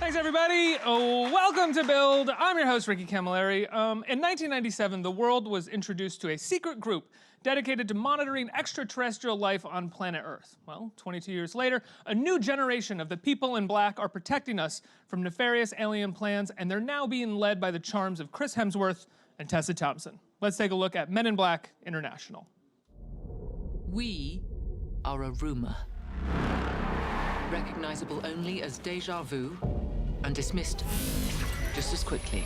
Thanks, everybody. Welcome to Build. I'm your host, Ricky Camilleri. In 1997, the world was introduced to a secret group dedicated to monitoring extraterrestrial life on planet Earth. Well, 22 years later, a new generation of the people in black are protecting us from nefarious alien plans, and they're now being led by the charms of Chris Hemsworth and Tessa Thompson. Let's take a look at Men in Black International. We are a rumor. Recognizable only as déjà vu and dismissed just as quickly.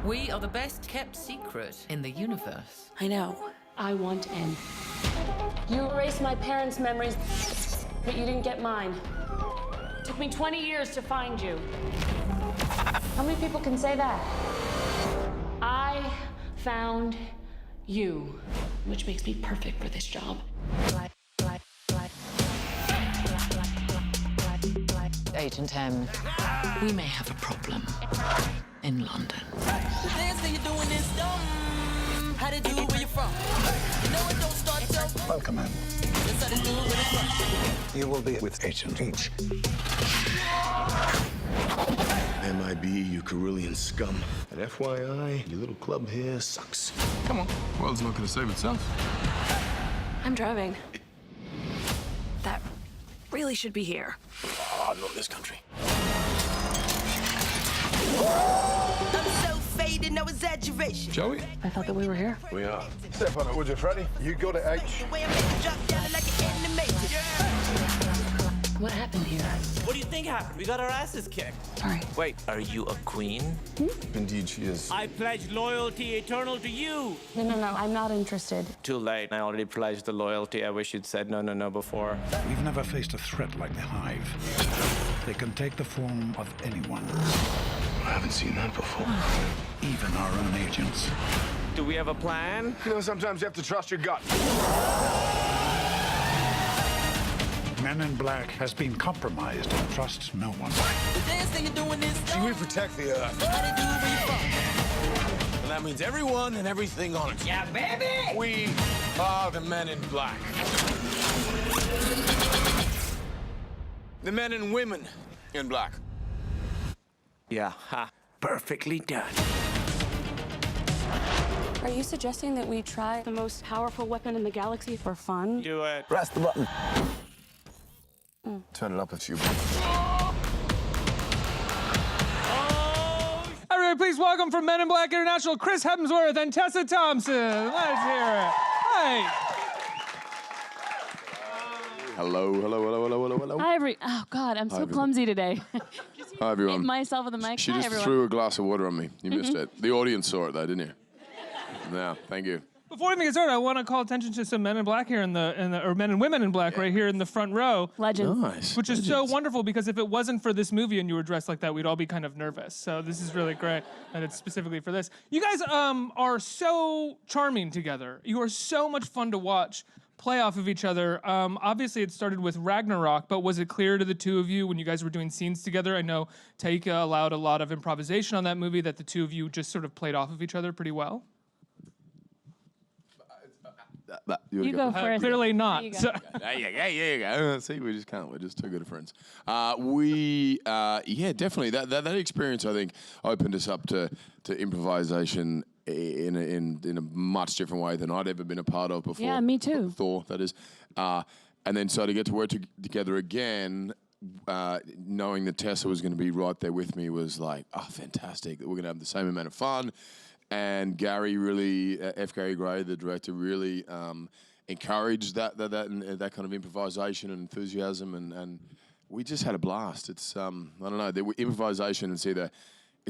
We are the best kept secret in the universe. I know. I want in. You erased my parents' memories, but you didn't get mine. It took me 20 years to find you. How many people can say that? I found you, which makes me perfect for this job. Agent M, we may have a problem in London. Welcome in. You will be with Agent H. MIB, you Carillion scum. And FYI, your little club here sucks. Come on, the world's not going to save itself. I'm driving. That really should be here. Oh, not in this country. I'm so faded, no exaggeration. Shall we? I thought that we were here. We are. Step on it, would you, Freddy? You go to H. What happened here? What do you think happened? We got our asses kicked. Sorry. Wait, are you a queen? Indeed, she is. I pledge loyalty eternal to you. No, I'm not interested. Too late. I already pledged the loyalty. I wish you'd said no before. We've never faced a threat like the Hive. They can take the form of anyone, I haven't seen that before. even our own agents. Do we have a plan? You know, sometimes you have to trust your gut. Men in Black has been compromised. Trust no one. We protect the Earth. And that means everyone and everything on it. Yeah, baby! We are the Men in Black. The men and women in black. Yeah, ha. Perfectly done. Are you suggesting that we try the most powerful weapon in the galaxy for fun? Do it. Press the button. Turn it up a few. Everybody, please welcome from Men in Black International, Chris Hemsworth and Tessa Thompson. Let's hear it. Hey. Hello. Hi, oh God, I'm so everyone. clumsy today. Hi, everyone. Hit myself with the mic. She Hi, just everyone. threw a glass of water on me. You missed it. The audience saw it, though, didn't you? No, thank you. Before we even get started, I want to call attention to some Men in Black here or Men and Women in Black right here in the front row. Legend. Nice. Which is so wonderful because if it wasn't for this movie and you were dressed like that, we'd all be kind of nervous. So this is really great and it's specifically for this. You guys are so charming together. You are so much fun to watch play off of each other. Obviously it started with Ragnarok, but was it clear to the two of you when you guys were doing scenes together? I know Taika allowed a lot of improvisation on that movie that the two of you just sort of played off of each other pretty well. You go first. Clearly not. There you go. So- Yeah, you go. See, we just can't. We're just too good of friends. Yeah, definitely. That experience, I think, opened us up to improvisation in a much different way than I'd ever been a part of before. Yeah, me too. Thor, that is. And then so to get to work together again, knowing that Tessa was going to be right there with me was like, oh, fantastic. We're going to have the same amount of fun. And Gary really, F. Gary Gray, the director, really encouraged that kind of improvisation and enthusiasm, and we just had a blast. It's I don't know, the improvisation, it's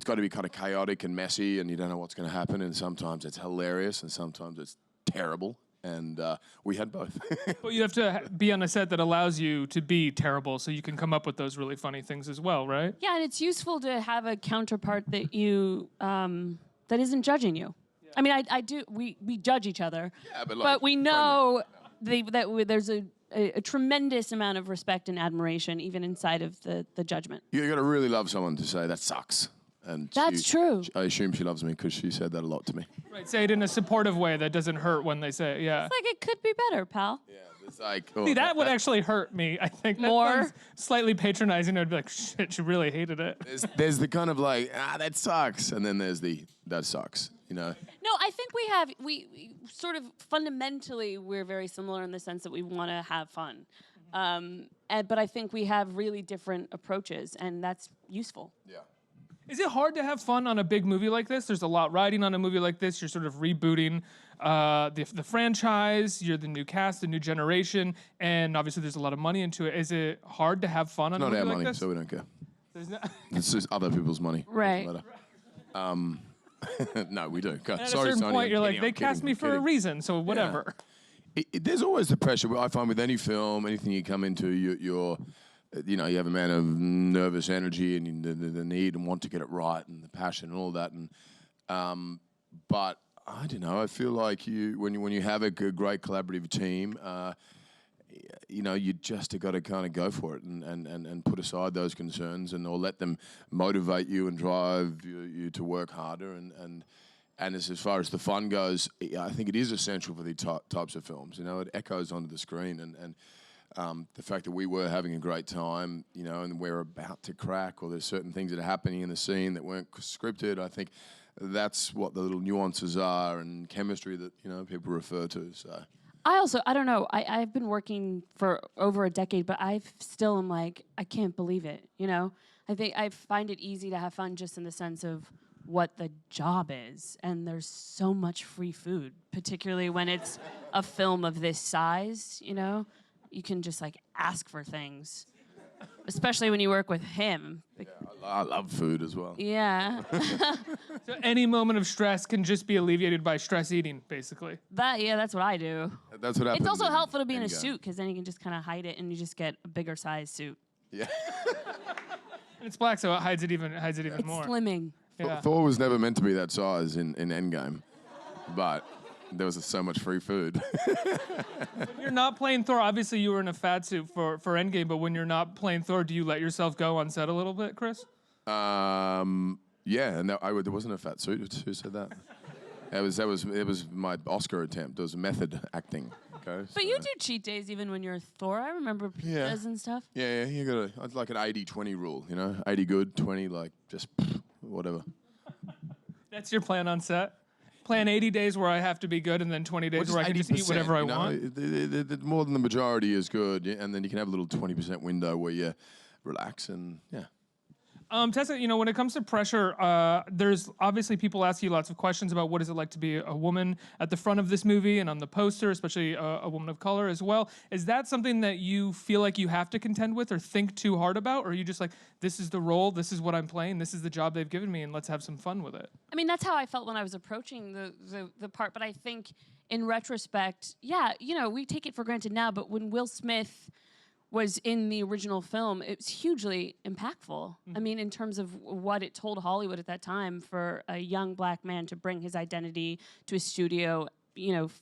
got to be kind of chaotic and messy, and you don't know what's going to happen, and sometimes it's hilarious, and sometimes it's terrible, and we had both. But you have to be on a set that allows you to be terrible so you can come up with those really funny things as well, right? Yeah, and it's useful to have a counterpart that you that isn't judging you. Yeah. I mean, I do. We judge each other, Yeah, but we know there's a tremendous amount of respect and admiration even inside of the judgment. You got to really love someone to say that sucks. And That's true. I assume she loves me because she said that a lot to me. Right, say it in a supportive way that doesn't hurt when they say it, yeah. It's like it could be better, pal. Yeah, It's like, See, that would actually hurt me, I think. That More? sounds slightly patronizing. I'd be like, shit, she really hated it. there's the kind of like, that sucks. And then there's the, that sucks, you know? No, I think we sort of fundamentally, we're very similar in the sense that we want to have fun. But I think we have really different approaches, and that's useful. Yeah. Is it hard to have fun on a big movie like this? There's a lot riding on a movie like this. You're sort of rebooting the franchise. You're the new cast, the new generation, and obviously there's a lot of money into it. Is it hard to have fun on a Not movie our like money, this? so we don't care. There's no- It's just other people's money. Right. Doesn't matter. No, we do. At Sorry, a certain Sonny, point, I'm you're like, kidding, they I'm cast kidding, me I'm for a kidding. reason, so whatever. There's always the pressure. I find with any film, anything you come into, you have a man of nervous energy and the need and want to get it right and the passion and all that. And but I don't know. I feel like when you have a great collaborative team, you just got to kind of go for it and put aside those concerns or let them motivate you and drive you to work harder and as far as the fun goes, I think it is essential for these types of films. It echoes onto the screen and the fact that we were having a great time, and we're about to crack, or there's certain things that are happening in the scene that weren't scripted. I think that's what the little nuances are and chemistry that people refer to. So. I don't know. I've been working for over a decade, but I still am like, I can't believe it. I think I find it easy to have fun just in the sense of what the job is, and there's so much free food, particularly when it's a film of this size. You can just like ask for things, especially when you work with him. Yeah, I love food as well. Yeah. So any moment of stress can just be alleviated by stress eating, basically. That's what I do. That's what happens. It's also helpful to be in a Endgame. suit because then you can just kind of hide it and you just get a bigger size suit. Yeah. And it's black, so it hides it even more. Slimming. Yeah. Thor was never meant to be that size in Endgame, but there was so much free food. You're not playing Thor. Obviously, you were in a fat suit for Endgame, but when you're not playing Thor, do you let yourself go on set a little bit, Chris? Yeah, and there wasn't a fat suit. Who said that? It was my Oscar attempt. It was method acting. Okay. But you do cheat days even when you're Thor. I remember pizzas and stuff. Yeah, you got like an 80-20 rule. 80 good, 20 like just whatever. That's your plan on set? Plan 80 days where I have to be good, and then 20 days where I can just eat whatever I want? More than the majority is good, and then you can have a little 20% window where you relax and yeah. Tessa, when it comes to pressure, there's obviously people ask you lots of questions about what is it like to be a woman at the front of this movie and on the poster, especially a woman of color as well. Is that something that you feel like you have to contend with or think too hard about? Or are you just like, this is the role, this is what I'm playing, this is the job they've given me, and let's have some fun with it? I mean, that's how I felt when I was approaching the part. But I think in retrospect, we take it for granted now. But when Will Smith was in the original film, it was hugely impactful. I mean, in terms of what it told Hollywood at that time for a young black man to bring his identity to a studio,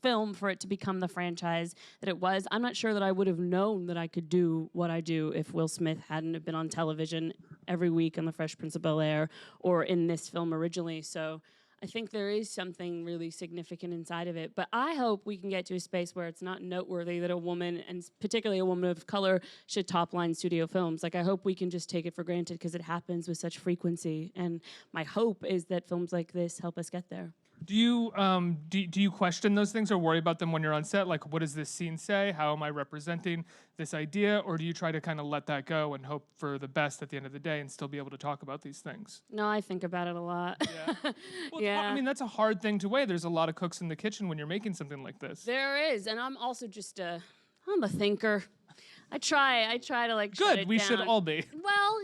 film for it to become the franchise that it was. I'm not sure that I would have known that I could do what I do if Will Smith hadn't have been on television every week on The Fresh Prince of Bel-Air or in this film originally. So I think there is something really significant inside of it. But I hope we can get to a space where it's not noteworthy that a woman, and particularly a woman of color, should top-line studio films. Like, I hope we can just take it for granted because it happens with such frequency. And my hope is that films like this help us get there. Do you question those things or worry about them when you're on set? Like, what does this scene say? How am I representing this idea? Or do you try to kind of let that go and hope for the best at the end of the day and still be able to talk about these things? No, I think about it a lot. Yeah. Well, Yeah. I mean, that's a hard thing to weigh. There's a lot of cooks in the kitchen when you're making something like this. There is, and I'm also just I'm a thinker. I try to like shut Good, it we down. should all be. Well,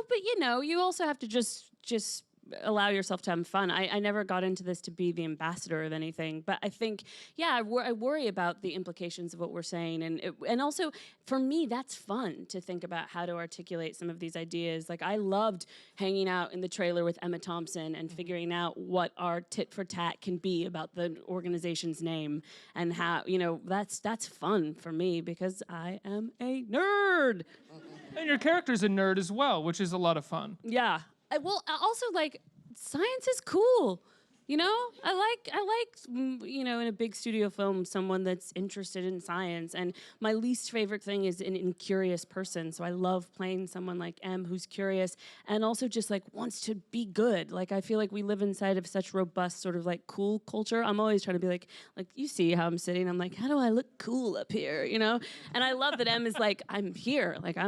but you also have to just allow yourself to have fun. I never got into this to be the ambassador of anything, but I think, I worry about the implications of what we're saying, and also for me, that's fun to think about how to articulate some of these ideas. Like, I loved hanging out in the trailer with Emma Thompson and figuring out what our tit for tat can be about the organization's name, and how that's fun for me because I am a nerd. And your character's a nerd as well, which is a lot of fun. Yeah. Also, like, science is cool. You know, I like, you know, in a big studio film, someone that's interested in science. And my least favorite thing is an incurious person. So I love playing someone like M who's curious and also just like wants to be good. Like I feel like we live inside of such robust sort of like cool culture. I'm always trying to be like you see how I'm sitting. I'm like, how do I look cool up here? You know? And I love that M is like, I'm here. Like I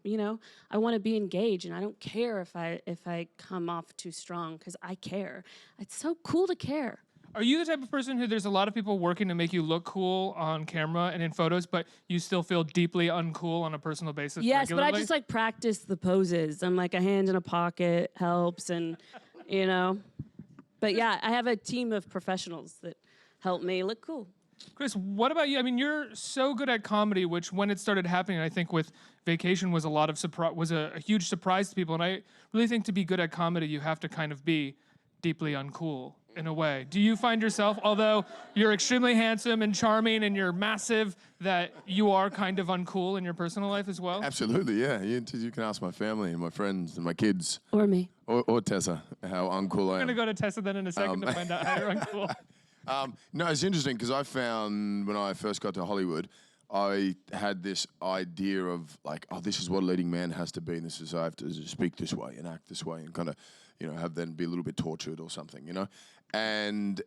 you know, I want to be engaged, and I don't care if I come off too strong because I care. It's so cool to care. Are you the type of person who there's a lot of people working to make you look cool on camera and in photos, but you still feel deeply uncool on a personal basis? Yes, regularly? but I just like practice the poses. I'm like a hand in a pocket helps, and you know. But yeah, I have a team of professionals that help me look cool. Chris, what about you? I mean, you're so good at comedy, which when it started happening, I think with Vacation was a huge surprise to people. And I really think to be good at comedy, you have to kind of be deeply uncool in a way. Do you find yourself, although you're extremely handsome and charming and you're massive, that you are kind of uncool in your personal life as well? Absolutely, yeah. You can ask my family and my friends and my kids. Or me. Or Tessa, how uncool I am. I'm going to go to Tessa then in a second to find out how you're uncool. No, it's interesting because I found when I first got to Hollywood, I had this idea of like, oh, this is what a leading man has to be, and this is I have to speak this way and act this way and kind of, you know, have then be a little bit tortured or something, you know. And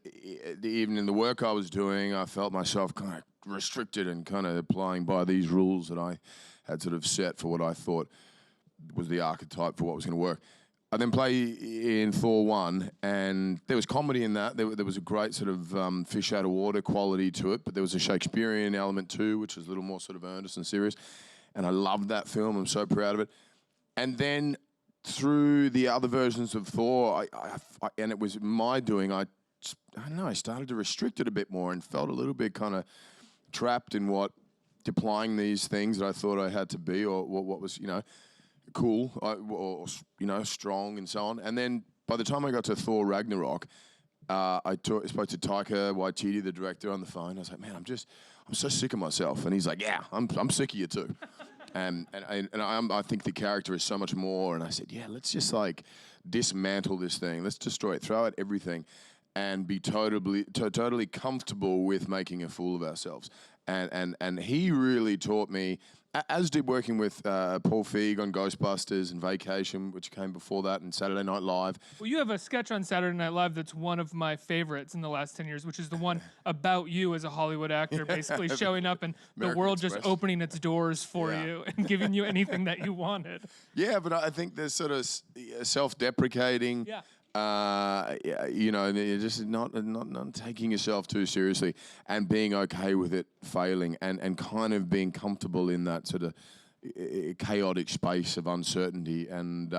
even in the work I was doing, I felt myself kind of restricted and kind of applying by these rules that I had sort of set for what I thought was the archetype for what was going to work. I then play in Thor 1, and there was comedy in that. There was a great sort of fish out of water quality to it, but there was a Shakespearean element too, which was a little more sort of earnest and serious. And I loved that film. I'm so proud of it. And then through the other versions of Thor, and it was my doing, I don't know, I started to restrict it a bit more and felt a little bit kind of trapped in applying these things that I thought I had to be, or what was, you know, cool, or you know, strong and so on. And then by the time I got to Thor Ragnarok, I spoke to Taika Waititi, the director, on the phone. I was like, man, I'm so sick of myself. And he's like, yeah, I'm sick of you too. and I think the character is so much more. And I said, yeah, let's just like dismantle this thing. Let's destroy it, throw out everything, and be totally comfortable with making a fool of ourselves. And he really taught me, as did working with Paul Feig on Ghostbusters and Vacation, which came before that, and Saturday Night Live. Well, you have a sketch on Saturday Night Live that's one of my favorites in the last 10 years, which is the one about you as a Hollywood actor, basically showing up and American the world Express. just opening its doors for you and giving you anything that you wanted. Yeah, but I think there's sort of self-deprecating. Yeah. You know, you're just not taking yourself too seriously and being okay with it failing and kind of being comfortable in that sort of chaotic space of uncertainty. And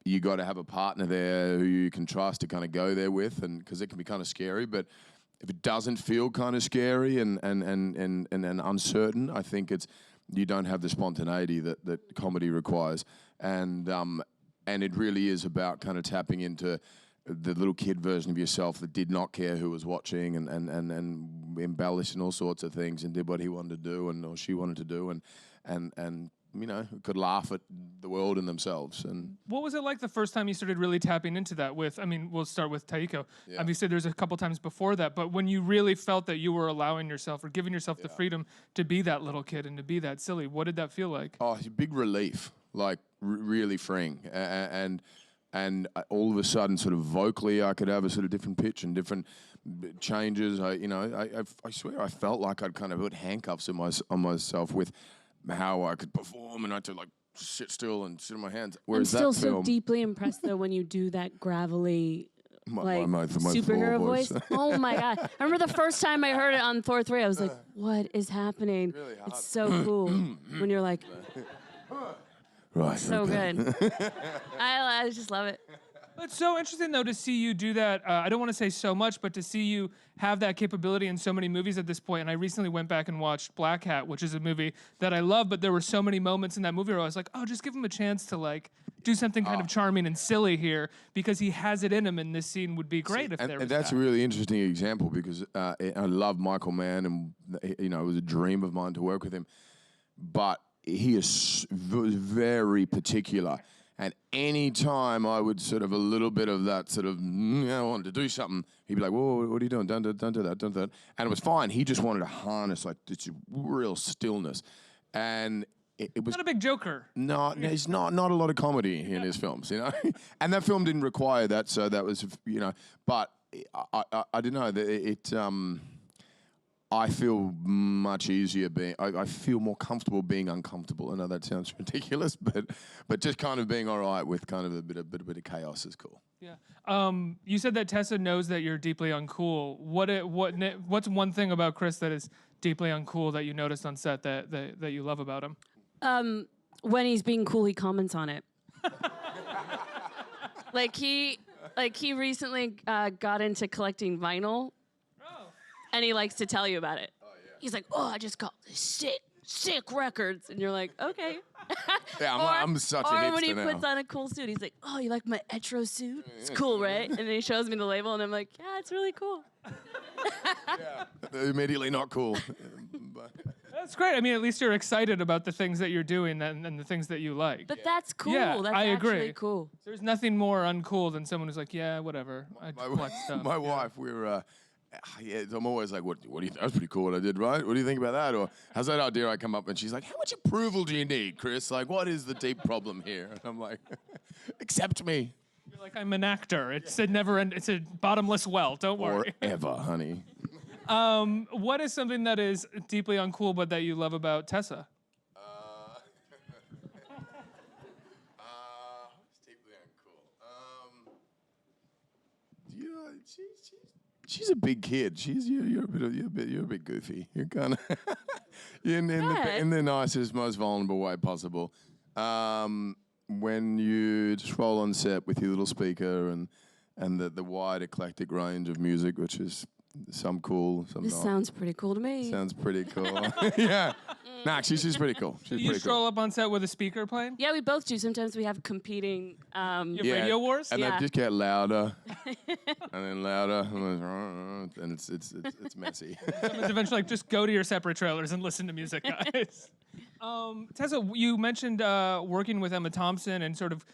you got to have a partner there who you can trust to kind of go there with, and because it can be kind of scary. But if it doesn't feel kind of scary and uncertain, I think you don't have the spontaneity that comedy requires. And it really is about kind of tapping into the little kid version of yourself that did not care who was watching and embellished in all sorts of things and did what he wanted to do or she wanted to do and you know, could laugh at the world and themselves. And what was it like the first time you started really tapping into that with, I mean, we'll start with Taika. Yeah. Obviously, there's a couple times before that, but when you really felt that you were allowing yourself or giving yourself the freedom to be that little kid and to be that silly, what did that feel like? Oh, big relief, like really freeing. And all of a sudden, sort of vocally, I could have a sort of different pitch and different changes. I swear I felt like I'd kind of put handcuffs on myself with how I could perform, and I had to like sit still and sit on my hands. Whereas I'm still that so film, deeply impressed though when you do that gravelly like my superhero Thor voice. Oh my god! I remember the first time I heard it on Thor 3. I was like, "What is happening?" Really hard. It's so cool when you're like, right? so okay. good. I just love it. It's so interesting, though, to see you do that. I don't want to say so much, but to see you have that capability in so many movies at this point. And I recently went back and watched Black Hat, which is a movie that I love, but there were so many moments in that movie where I was like, oh, just give him a chance to, like, do something kind of charming and silly here, because he has it in him, and this scene would be great if there was and that's that. a really interesting example, because I love Michael Mann, and, you know, it was a dream of mine to work with him. But he is very particular. And any time I would sort of a little bit of that sort of, I wanted to do something, he'd be like, whoa, what are you doing? Don't do that, don't do that. And it was fine. He just wanted to harness like this real stillness. And it was Not a big joker. no, there's not a lot of comedy in his films, you know. And that film didn't require that, so that was, you know. But I don't know. I feel much easier being. I feel more comfortable being uncomfortable. I know that sounds ridiculous, but just kind of being all right with kind of a bit of chaos is cool. Yeah. You said that Tessa knows that you're deeply uncool. What's one thing about Chris that is deeply uncool that you noticed on set that you love about him? When he's being cool, he comments on it. like he recently got into collecting vinyl, and he likes to tell you about it. Oh, yeah. He's like, "Oh, I just got this sick records," and you're like, "Okay." Yeah, I'm such a hipster now. Or when he puts on a cool suit, he's like, "Oh, you like my Etro suit? It's cool, right?" And then he shows me the label, and I'm like, "Yeah, it's really cool." Yeah, immediately not cool. That's great. I mean, at least you're excited about the things that you're doing and the things that you like. But that's cool. Yeah, that's I actually agree. cool. There's nothing more uncool than someone who's like, yeah, whatever. I collect stuff. My wife, I'm always like, what do you think? That's pretty cool what I did, right? What do you think about that? Or how's that idea I come up? And she's like, how much approval do you need, Chris? Like, what is the deep problem here? And I'm like, accept me. You're like, I'm an actor. It's a never end. It's a bottomless well. Don't worry. Forever, honey. What is something that is deeply uncool but that you love about Tessa? Deeply uncool. She's a big kid. You're a bit goofy. You're kind of in the nicest, most vulnerable way possible. When you just roll on set with your little speaker and the wide eclectic range of music, which is some cool, some This not. sounds pretty cool to me. Sounds pretty cool. Yeah. Nah, she's pretty cool. She's Do you pretty stroll cool. up on set with a speaker playing? Yeah, we both do. Sometimes we have competing. You have radio wars? And Yeah. they just get louder, and then louder, and it's messy. Someone's eventually like, just go to your separate trailers and listen to music, guys. Tessa, you mentioned working with Emma Thompson and sort of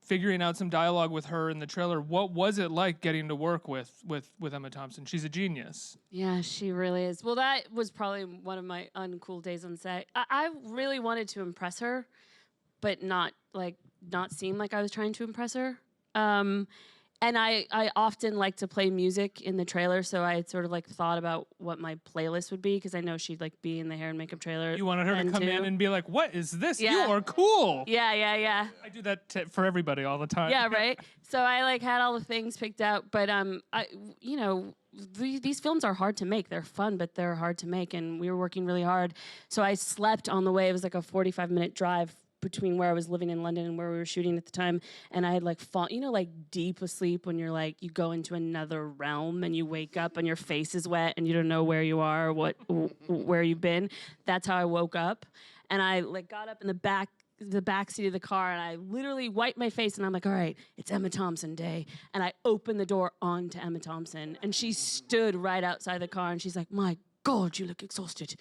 figuring out some dialogue with her in the trailer. What was it like getting to work with Emma Thompson? She's a genius. Yeah, she really is. Well, that was probably one of my uncool days on set. I really wanted to impress her, but not seem like I was trying to impress her. And I often like to play music in the trailer, so I sort of like thought about what my playlist would be, because I know she'd like be in the hair and makeup trailer. You wanted her to come in and be like, what is this? Yeah. You are cool. Yeah. I do that for everybody all the time. Yeah, right. So I like had all the things picked out, but these films are hard to make. They're fun, but they're hard to make, and we were working really hard. So I slept on the way. It was like a 45-minute drive between where I was living in London and where we were shooting at the time, and I had like like deep asleep when you're like, you go into another realm and you wake up and your face is wet and you don't know where you are or where you've been. That's how I woke up, and I like got up in the back seat of the car, and I literally wiped my face, and I'm like, all right, it's Emma Thompson day, and I opened the door onto Emma Thompson, and she stood right outside the car, and she's like, my God, you look exhausted.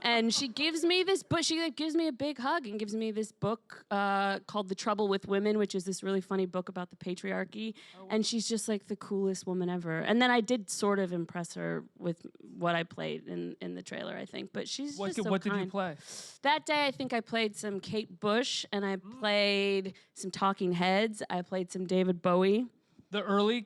And she gives me this book. She like, gives me a big hug and gives me this book called The Trouble with Women, which is this really funny book about the patriarchy. Oh. And she's just like the coolest woman ever. And then I did sort of impress her with what I played in the trailer, I think. But she's just so What kind. did you play? That day, I think I played some Kate Bush, and I played some Talking Heads. I played some David Bowie. The early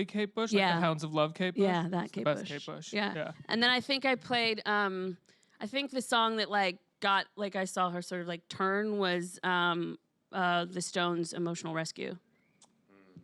Kate Bush? Yeah. Like the Hounds of Love Kate Bush? Yeah, that It's Kate the best Bush. Kate Bush. Yeah. And then I think I played, I think the song that like got, like I saw her sort of like turn was the Stones' Emotional Rescue.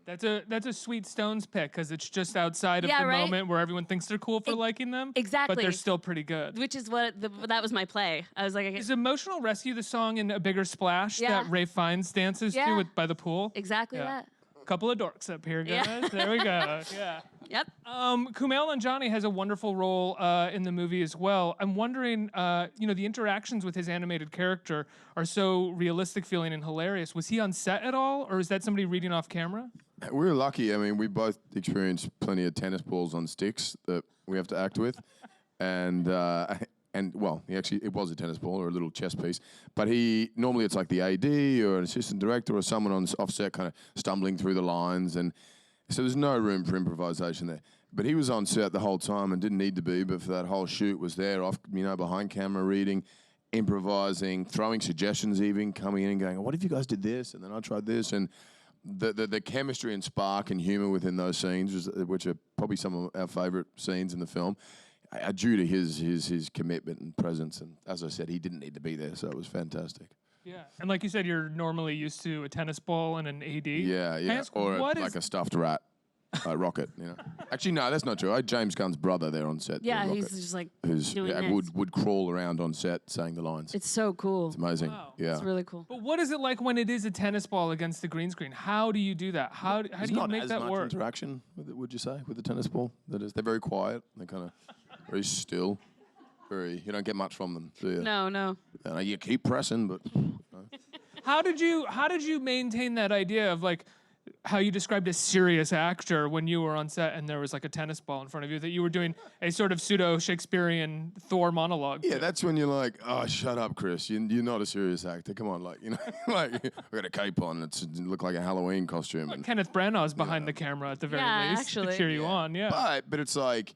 That's a sweet Stones pick, because it's just outside of Yeah, the right? moment where everyone thinks they're cool for liking them. Exactly. But they're still pretty good. Which is what, that was my play. I was like, Is Emotional Rescue the song in A Bigger Splash Yeah. that Rafe Fiennes dances to by the pool? Exactly Yeah. that. Couple of dorks up here, guys. Yeah. There we go. Yeah. Yep. Kumail Nanjiani has a wonderful role in the movie as well. I'm wondering, the interactions with his animated character are so realistic feeling and hilarious. Was he on set at all, or is that somebody reading off camera? We were lucky. I mean, we both experienced plenty of tennis balls on sticks that we have to act with, and and well, it was a tennis ball or a little chess piece, but normally it's like the AD or an assistant director or someone on offset kind of stumbling through the lines, and so there's no room for improvisation there. But he was on set the whole time and didn't need to be, but for that whole shoot was there, behind camera reading, improvising, throwing suggestions even, coming in and going, what if you guys did this? And then I tried this. And the chemistry and spark and humor within those scenes, which are probably some of our favorite scenes in the film, are due to his commitment and presence. And as I said, he didn't need to be there, so it was fantastic. Yeah, and like you said, you're normally used to a tennis ball and an AD. Yeah, or like a stuffed rat. Rocket, Actually, no, that's not true. I had James Gunn's brother there on set. Yeah, he's just like would crawl around on set saying the lines. It's so cool. It's amazing. Wow. Yeah, it's really cool. But what is it like when it is a tennis ball against the green screen? How do you do that? How do you make that not as work? much interaction with it, would you say, with the tennis ball? They're very quiet. They're kind of very still. You don't get much from them, do you? No. You keep pressing, but. How did you maintain that idea of like how you described a serious actor when you were on set and there was like a tennis ball in front of you, that you were doing a sort of pseudo-Shakespearean Thor monologue? Yeah, that's when you're like, oh, shut up, Chris. You're not a serious actor. Come on, like, like I got a cape on. It looked like a Halloween costume. And Kenneth Branagh's behind the camera at the very least actually. to cheer you on. Yeah, but it's like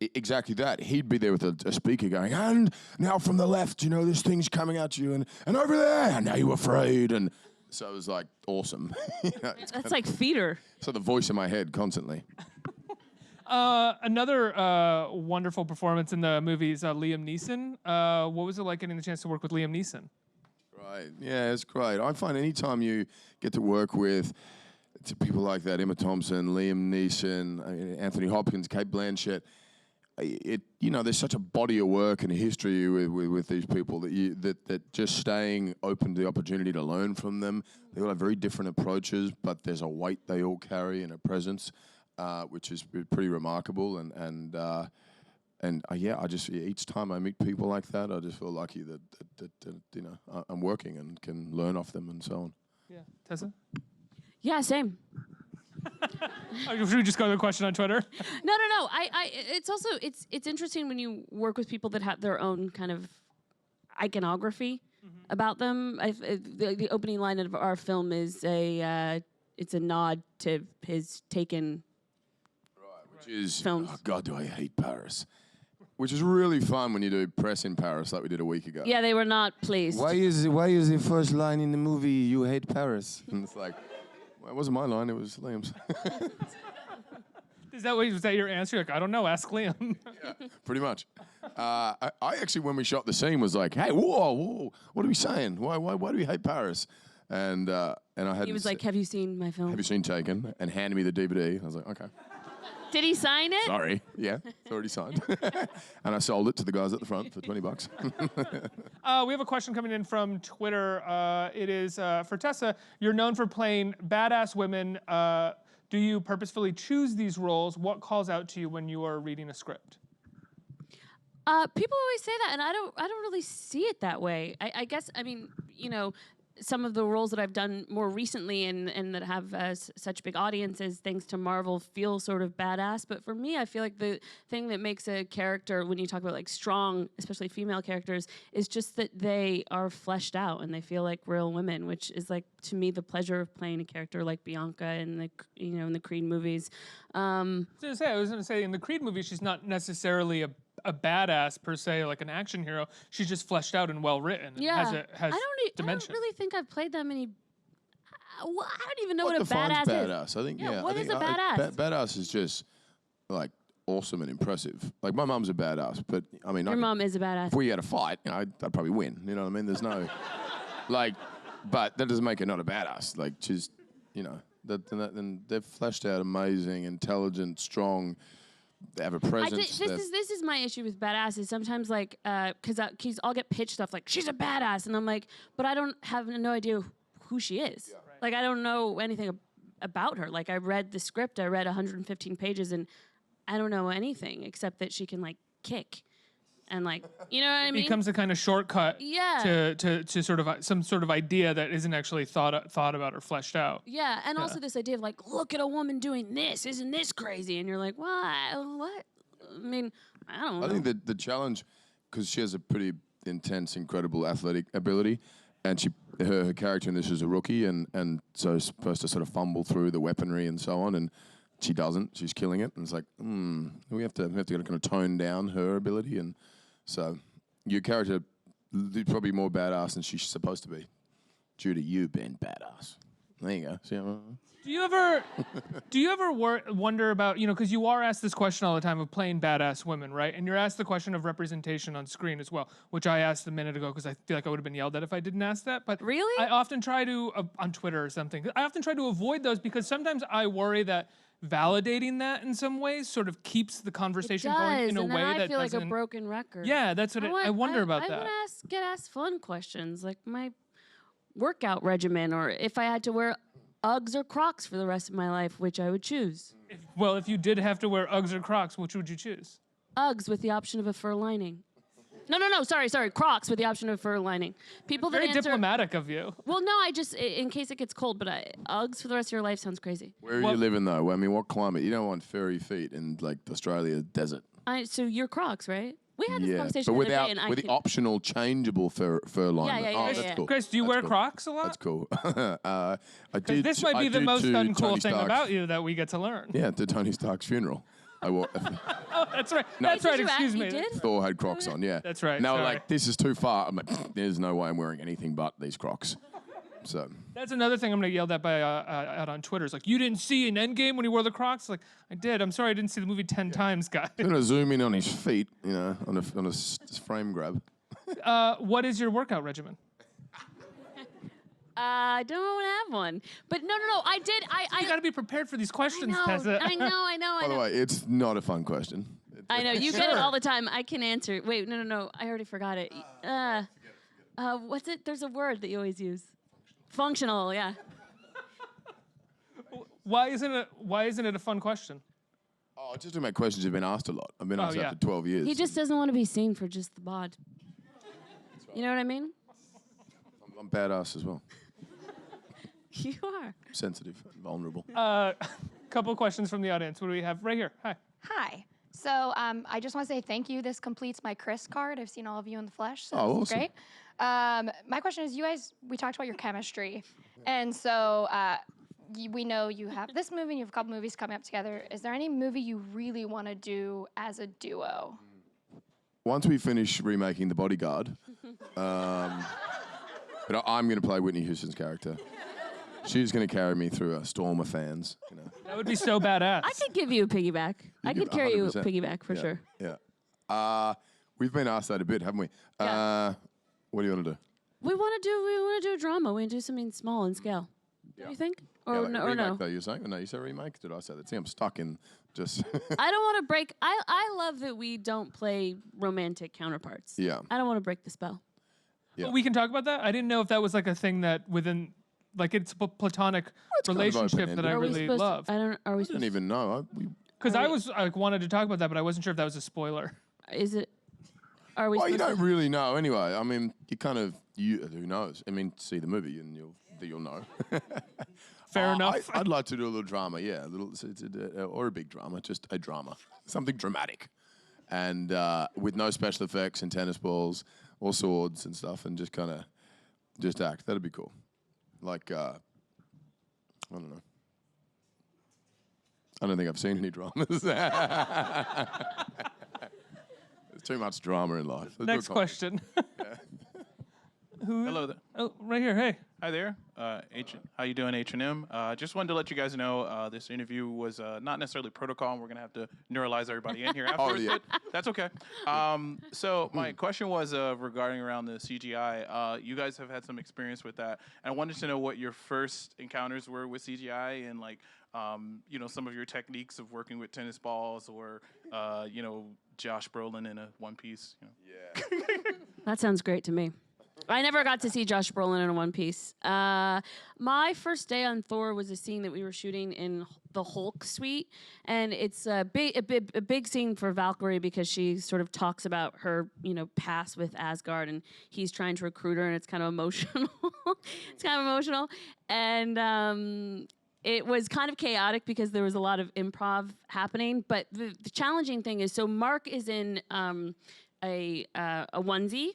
exactly that. He'd be there with a speaker going, and now from the left, this thing's coming at you, and over there, and now you're afraid, and. So it was like awesome. That's like theater. So the voice in my head constantly. Another wonderful performance in the movie is Liam Neeson. What was it like getting the chance to work with Liam Neeson? Right. Yeah, it's great. I find anytime you get to work with people like that, Emma Thompson, Liam Neeson, Anthony Hopkins, Cate Blanchett, there's such a body of work and a history with these people that just staying open to the opportunity to learn from them. They all have very different approaches, but there's a weight they all carry and a presence, which is pretty remarkable. And I just each time I meet people like that, I just feel lucky that I'm working and can learn off them and so on. Yeah, Tessa. Yeah, same. Should we just go to the question on Twitter? No. It's also it's interesting when you work with people that have their own kind of iconography about them. The opening line of our film is it's a nod to his Taken. Right, which is films. Oh God, do I hate Paris? Which is really fun when you do press in Paris like we did a week ago. Yeah, they were not pleased. Why is the first line in the movie "You hate Paris"? And it's like. It wasn't my line, it was Liam's. Was that your answer? Like, I don't know, ask Liam. Yeah, pretty much. I actually, when we shot the scene, was like, hey, whoa, what are we saying? Why do we hate Paris? And I had. He was like, have you seen my film? Have you seen Taken? And handed me the DVD. I was like, okay. Did he sign it? Sorry. Yeah, it's already signed. And I sold it to the guys at the front for $20. We have a question coming in from Twitter. It is for Tessa. You're known for playing badass women. Do you purposefully choose these roles? What calls out to you when you are reading a script? People always say that, and I don't really see it that way. I guess, some of the roles that I've done more recently and that have such big audiences, thanks to Marvel, feel sort of badass. But for me, I feel like the thing that makes a character, when you talk about like strong, especially female characters, is just that they are fleshed out and they feel like real women, which is like, to me, the pleasure of playing a character like Bianca in the Creed movies. I was going to say, in the Creed movies, she's not necessarily a badass per se, like an action hero. She's just fleshed out and well written. Yeah, has dimension. I don't really think I've played that many. I don't even know what a badass is. Badass? I think What is a badass? Badass is just like awesome and impressive. Like my mum's a badass, but I mean, your mom is a badass. If we had a fight, I'd probably win. You know what I mean? There's no but that doesn't make her not a badass. Like she's, then they're fleshed out, amazing, intelligent, strong. They have a presence. This is my issue with badass is sometimes like because I'll get pitched stuff like she's a badass and I'm like, but I don't have no idea who she is. Yeah. Right. Like I don't know anything about her. Like I read the script, I read 115 pages and I don't know anything except that she can like kick. And like, you know what I mean? It becomes a kind of shortcut to sort of some sort of idea that isn't actually thought about or fleshed out. Yeah, and also this idea of like, look at a woman doing this, isn't this crazy? And you're like, what? I mean, I don't know. I think that the challenge because she has a pretty intense, incredible athletic ability, and her character in this is a rookie, and so is supposed to sort of fumble through the weaponry and so on, and she doesn't. She's killing it, and it's like, we have to kind of tone down her ability, and so your character is probably more badass than she's supposed to be, due to you being badass. There you go. See how Do you ever wonder about, because you are asked this question all the time of playing badass women, right? And you're asked the question of representation on screen as well, which I asked a minute ago because I feel like I would have been yelled at if I didn't ask that. But Really? I often try to, on Twitter or something, I often try to avoid those because sometimes I worry that validating that in some ways sort of keeps the conversation going in a and way then I that feel like a doesn't... broken record. Yeah, that's what I wonder about that. I want to get asked fun questions, like my workout regimen, or if I had to wear Uggs or Crocs for the rest of my life, which I would choose. Well, if you did have to wear Uggs or Crocs, which would you choose? Uggs with the option of a fur lining. No, sorry, Crocs with the option of a fur lining. People that Very answer... diplomatic of you. Well, no, I just, in case it gets cold, but Uggs for the rest of your life sounds crazy. Where are you living, though? I mean, what climate? You don't want furry feet in, like, Australia desert. So you're Crocs, right? We had this conversation but the other day, and with the optional changeable fur lining. Yeah, That's cool. Chris, do you wear Crocs a lot? That's cool. I did. This might be the most uncool Tony thing Stark's, about you that we get to learn. Yeah, to Tony Stark's funeral. I wore. Oh, that's right. No. That's right. Did you Excuse you me. did? Thor had Crocs on. Yeah, That's right, Now, sorry. like, this is too far. I'm like, there's no way I'm wearing anything but these Crocs. So. That's another thing I'm gonna get yelled at by out on Twitter. It's like, you didn't see in Endgame when he wore the Crocs. Like, I did. I'm sorry, I didn't see the movie 10 times, guys. I'm gonna zoom in on his feet, on a frame grab. What is your workout regimen? I don't have one. But no, I did. You gotta be prepared for these questions, I know, Tessa. I know. By the way, it's not a fun question. I know, you get it all the time. I can answer. Wait, no, I already forgot it. What's it? There's a word that you always use. Functional, yeah. Why isn't it a fun question? Oh, just to make questions you've been asked a lot. I've been asked that for 12 years. He just doesn't want to be seen for just the bod. You know what I mean? I'm badass as well. You are. Sensitive and vulnerable. Couple questions from the audience. What do we have? Right here. Hi. Hi. So I just want to say thank you. This completes my Chris card. I've seen all of you in the flesh, so Oh, this is awesome. great. My question is, we talked about your chemistry. And so we know you have this movie and you have a couple movies coming up together. Is there any movie you really want to do as a duo? Once we finish remaking The Bodyguard, but I'm going to play Whitney Houston's character. She's going to carry me through a storm of fans. That would be so badass. I could give you a piggyback. I could carry you a 100%. piggyback for sure. Yeah. We've been asked that a bit, haven't we? Yeah. What do you want to do? We want to do a drama. We want to do something small in scale. Do you think? Or Like no? a Or remake, no? though, you're saying? No, you said remake? Did I say that? See, I'm stuck in just... I don't want to break. I love that we don't play romantic counterparts. Yeah. I don't want to break the spell. Yeah. But we can talk about that. I didn't know if that was like a thing that within, like, it's a platonic kind of relationship that I open-ended. really supposed love. To, Are we I don't supposed even know. Because I was wanted to talk about that, but I wasn't sure if that was a spoiler. Is it? Are we? Well, you supposed don't really know anyway. I mean, who knows? I mean, see the movie and you'll know. Fair enough. I'd like to do a little drama, yeah, or a big drama, just a drama, something dramatic, and with no special effects and tennis balls or swords and stuff, and just kind of act. That'd be cool. Like I don't know. I don't think I've seen any dramas. There's too much drama in life. Let's do a Next comedy. question. Hello there. Oh, right here. Hey. Hi there. How you doing, H&M? Just wanted to let you guys know this interview was not necessarily protocol, and we're going to have to neuralize everybody in here afterwards, yeah. but that's okay. So my question was regarding around the CGI. You guys have had some experience with that, and I wanted to know what your first encounters were with CGI and, like, some of your techniques of working with tennis balls or, Josh Brolin in a One Piece. Yeah. That sounds great to me. I never got to see Josh Brolin in a One Piece. My first day on Thor was a scene that we were shooting in the Hulk suite, and it's a big scene for Valkyrie because she sort of talks about her, past with Asgard, and he's trying to recruit her, and it's kind of emotional. And it was kind of chaotic because there was a lot of improv happening. But the challenging thing is, so Mark is in a onesie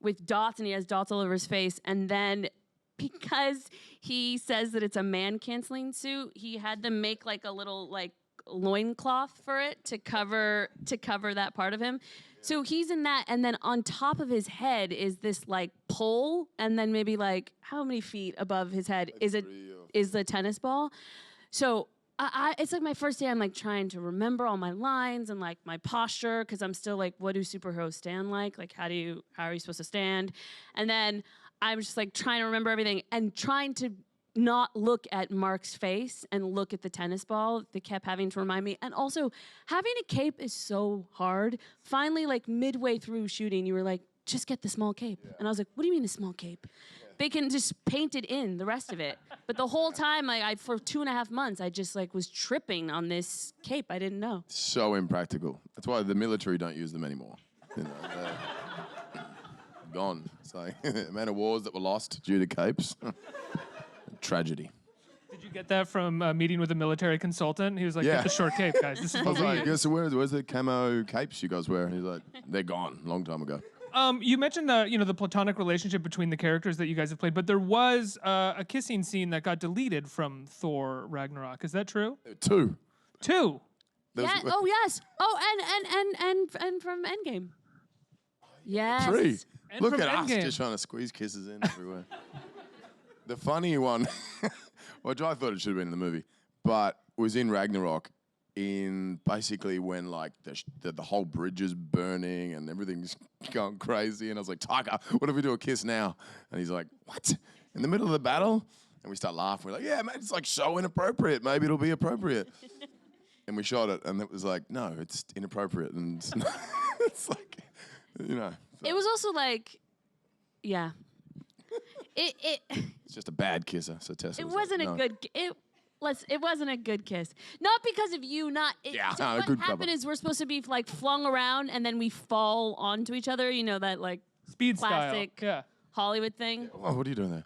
with dots, and he has dots all over his face. And then because he says that it's a man-canceling suit, he had them make like a little like loincloth for it to cover that part of him. So he's in that, and then on top of his head is this like pole, and then maybe like how many feet above his head is the tennis ball. So it's like my first day. I'm like trying to remember all my lines and like my posture, because I'm still like, what do superheroes stand like? Like how are you supposed to stand? And then I'm just like trying to remember everything and trying to not look at Mark's face and look at the tennis ball. They kept having to remind me. And also, having a cape is so hard. Finally, like midway through shooting, you were like, just get the small cape. Yeah. And I was like, what do you mean a small cape? Yeah. They can just paint it in, the rest of it. But the whole time, like, for 2.5 months, I just like was tripping on this cape. I didn't know. So impractical. That's why the military don't use them anymore. You know, they're gone. It's like the amount of wars that were lost due to capes. Tragedy. Did you get that from a meeting with a military consultant? He was like, get the short cape, guys. This is I was like, so where's the camo capes you guys wear? And he's like, they're gone, long time ago. You mentioned the platonic relationship between the characters that you guys have played, but there was a kissing scene that got deleted from Thor Ragnarok. Is that true? Two. Yeah. Oh yes. Oh, and from Endgame. Yes. 3. And Look from at us Endgame. just trying to squeeze kisses in everywhere. The funny one, which I thought it should have been in the movie, but was in Ragnarok, in basically when like the whole bridge is burning and everything's going crazy, and I was like, Tiger, what if we do a kiss now? And he's like, what? In the middle of the battle? And we start laughing. We're like, yeah, man, it's like so inappropriate. Maybe it'll be appropriate. And we shot it, and it was like, no, it's inappropriate, and it's like, you know. So. It was also like, yeah. It's just a bad kisser. So Tessa. It was wasn't like, a no. good. It wasn't a good kiss. Not because of you. Not. Yeah. So No, what good happened cover. is we're supposed to be like flung around and then we fall onto each other. You know that like Speed classic style. Yeah. Hollywood thing. Oh, what are you doing there?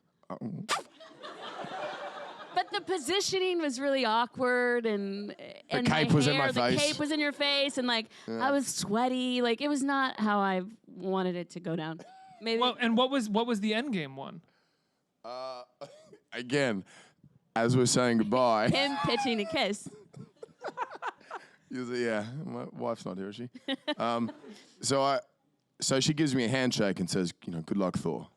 But the positioning was really awkward, and The my cape was in my hair, face. The cape was in your face, and like I was sweaty. Like it was not how I wanted it to go down. Maybe. Well, and what was the Endgame one? Again, as we're saying goodbye. Him pitching a kiss. He was like, yeah, my wife's not here, is she? So she gives me a handshake and says, good luck, Thor.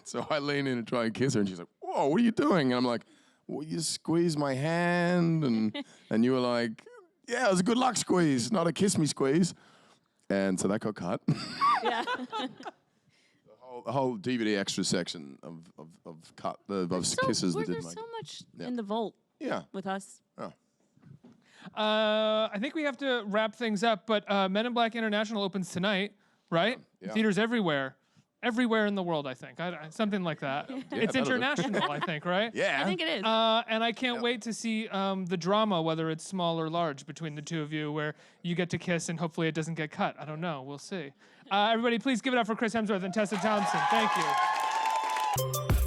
So I lean in and try and kiss her, and she's like, whoa, what are you doing? And I'm like, well, you squeezed my hand, and you were like, yeah, it was a good luck squeeze, not a kiss me squeeze. And so that got cut. Yeah. The whole DVD extra section of kisses that didn't There's make so it. much Yeah. in the vault. Yeah. With us. Oh. I think we have to wrap things up, but Men in Black International opens tonight, right? Yeah. Theaters everywhere. Everywhere in the world, I think. Something like that. It's that'll do. international, I think, right? Yeah. I think it is. And I can't wait to see the drama, whether it's small or large, between the two of you, where you get to kiss and hopefully it doesn't get cut. I don't know. We'll see. Everybody, please give it up for Chris Hemsworth and Tessa Thompson. Thank you.